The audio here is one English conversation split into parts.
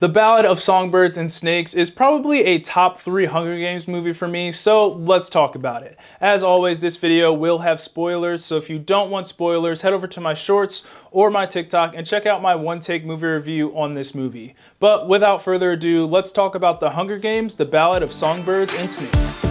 The Ballad of Songbirds and Snakes is probably a top 3 Hunger Games movie for me, so let's talk about it. As always, this video will have spoilers, so if you don't want spoilers, head over to my shorts or my TikTok and check out my one-take movie review on this movie. But without further ado, let's talk about The Hunger Games, The Ballad of Songbirds and Snakes.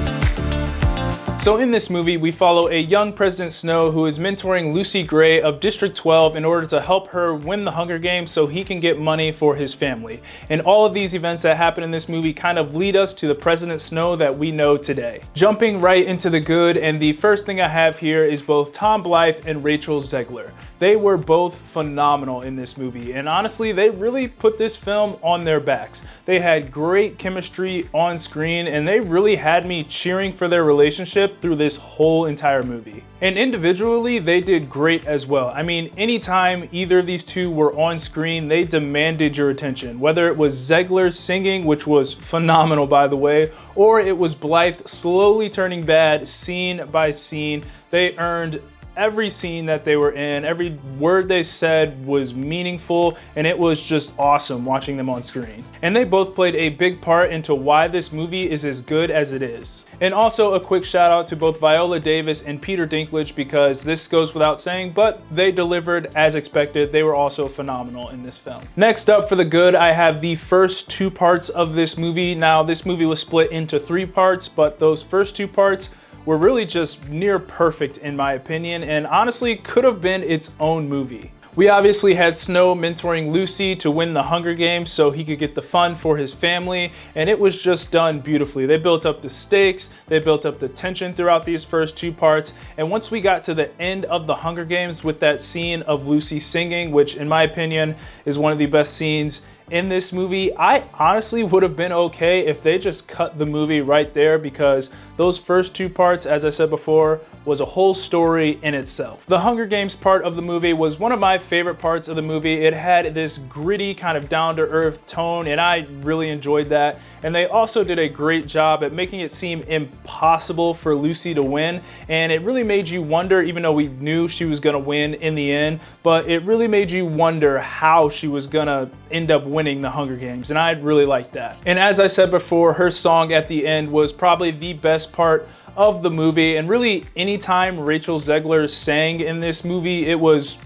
So in this movie, we follow a young President Snow who is mentoring Lucy Gray of District 12 in order to help her win the Hunger Games so he can get money for his family. And all of these events that happen in this movie kind of lead us to the President Snow that we know today. Jumping right into the good, and the first thing I have here is both Tom Blyth and Rachel Zegler. They were both phenomenal in this movie, and honestly, they really put this film on their backs. They had great chemistry on screen, and they really had me cheering for their relationship through this whole entire movie. And individually, they did great as well. I mean, anytime either of these two were on screen, they demanded your attention. Whether it was Zegler singing, which was phenomenal by the way, or it was Blyth slowly turning bad scene by scene, they earned every scene that they were in. Every word they said was meaningful, and it was just awesome watching them on screen. And they both played a big part into why this movie is as good as it is. And also a quick shout out to both Viola Davis and Peter Dinklage, because this goes without saying, but they delivered as expected. They were also phenomenal in this film. Next up for the good, I have the first 2 parts of this movie. Now, this movie was split into 3 parts, but those first 2 parts were really just near perfect in my opinion, and honestly could have been its own movie. We obviously had Snow mentoring Lucy to win the Hunger Games so he could get the fun for his family, and it was just done beautifully. They built up the stakes, they built up the tension throughout these first 2 parts, and once we got to the end of the Hunger Games with that scene of Lucy singing, which in my opinion is one of the best scenes in this movie, I honestly would have been okay if they just cut the movie right there, because those first 2 parts, as I said before, was a whole story in itself. The Hunger Games part of the movie was one of my favorite parts of the movie. It had this gritty kind of down-to-earth tone, and I really enjoyed that. And they also did a great job at making it seem impossible for Lucy to win, and it really made you wonder, even though we knew she was gonna win in the end, but it really made you wonder how she was gonna end up winning the Hunger Games, and I really liked that. And as I said before, her song at the end was probably the best part of the movie, and really anytime Rachel Zegler sang in this movie, it was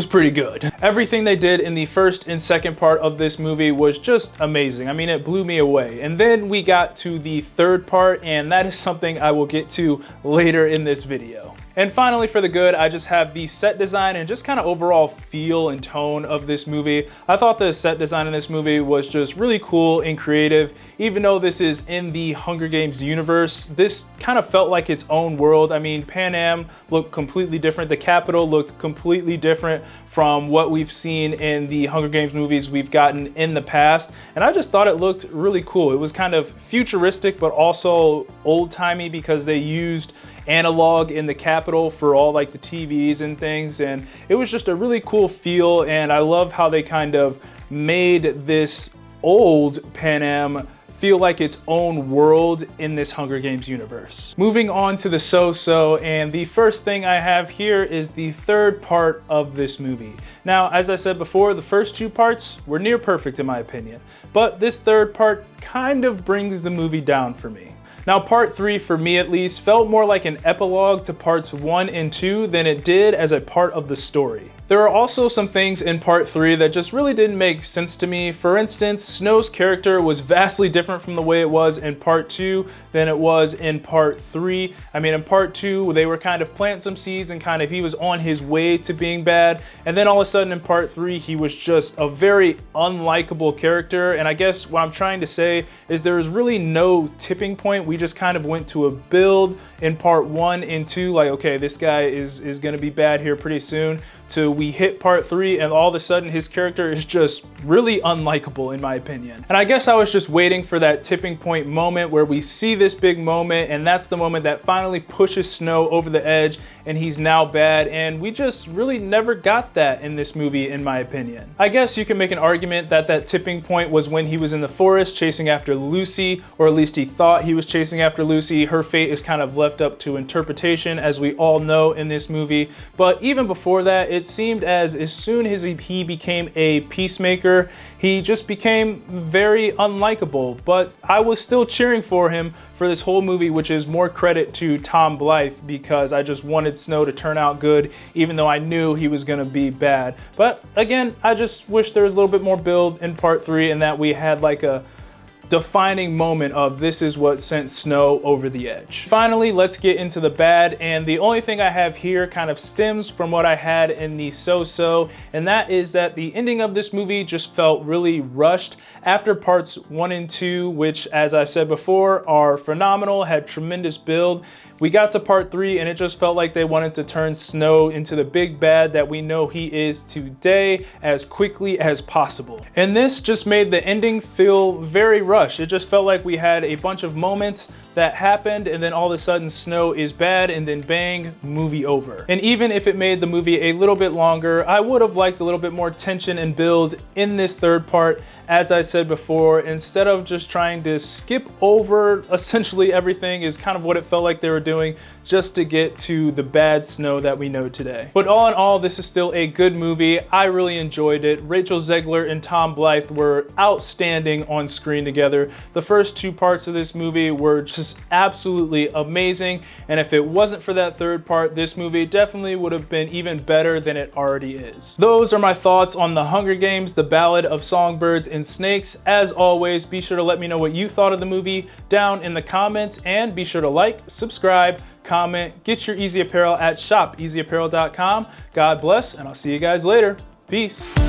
pretty good. Everything they did in the first and second part of this movie was just amazing. I mean, it blew me away. And then we got to the third part, and that is something I will get to later in this video. And finally, for the good, I just have the set design and just kind of overall feel and tone of this movie. I thought the set design in this movie was just really cool and creative. Even though this is in the Hunger Games universe, this kind of felt like its own world. I mean, Pan Am looked completely different. The Capitol looked completely different from what we've seen in the Hunger Games movies we've gotten in the past. And I just thought it looked really cool. It was kind of futuristic, but also old-timey, because they used analog in the Capitol for all like the TVs and things, and it was just a really cool feel. And I love how they kind of made this old Pan Am feel like its own world in this Hunger Games universe. Moving on to the so-so, and the first thing I have here is the third part of this movie. Now, as I said before, the first 2 parts were near perfect in my opinion, but this third part kind of brings the movie down for me. Now, part 3, for me at least, felt more like an epilogue to parts 1 and 2 than it did as a part of the story. There are also some things in part 3 that just really didn't make sense to me. For instance, Snow's character was vastly different from the way it was in part 2 than it was in part 3. I mean, in part 2, they were kind of planting some seeds and kind of he was on his way to being bad. And then all of a sudden in part 3, he was just a very unlikable character. And I guess what I'm trying to say is there was really no tipping point. We just kind of went to a build in part 1 and 2, like, okay, this guy is gonna be bad here pretty soon, to we hit part 3 and all of a sudden his character is just really unlikable in my opinion. And I guess I was just waiting for that tipping point moment where we see this big moment, and that's the moment that finally pushes Snow over the edge and he's now bad, and we just really never got that in this movie in my opinion. I guess you can make an argument that that tipping point was when he was in the forest chasing after Lucy, or at least he thought he was chasing after Lucy. Her fate is kind of left up to interpretation, as we all know in this movie, but even before that, it seemed as soon as he became a peacemaker, he just became very unlikable. But I was still cheering for him for this whole movie, which is more credit to Tom Blyth, because I just wanted Snow to turn out good, even though I knew he was gonna be bad. But again, I just wish there was a little bit more build in part 3 and that we had like a defining moment of this is what sent Snow over the edge. Finally, let's get into the bad, and the only thing I have here kind of stems from what I had in the so-so, and that is that the ending of this movie just felt really rushed. After parts 1 and 2, which as I've said before are phenomenal, had tremendous build, we got to part 3 and it just felt like they wanted to turn Snow into the big bad that we know he is today as quickly as possible. And this just made the ending feel very rushed. It just felt like we had a bunch of moments that happened and then all of a sudden Snow is bad and then bang, movie over. And even if it made the movie a little bit longer, I would have liked a little bit more tension and build in this third part. As I said before, instead of just trying to skip over essentially everything is kind of what it felt like they were doing just to get to the bad Snow that we know today. But all in all, this is still a good movie. I really enjoyed it. Rachel Zegler and Tom Blyth were outstanding on screen together. The first 2 parts of this movie were just absolutely amazing, and if it wasn't for that third part, this movie definitely would have been even better than it already is. Those are my thoughts on The Hunger Games, The Ballad of Songbirds and Snakes. As always, be sure to let me know what you thought of the movie down in the comments, and be sure to like, subscribe, comment, get your Eazy Apparel at shop easyapparel.com. God bless, and I'll see you guys later. Peace.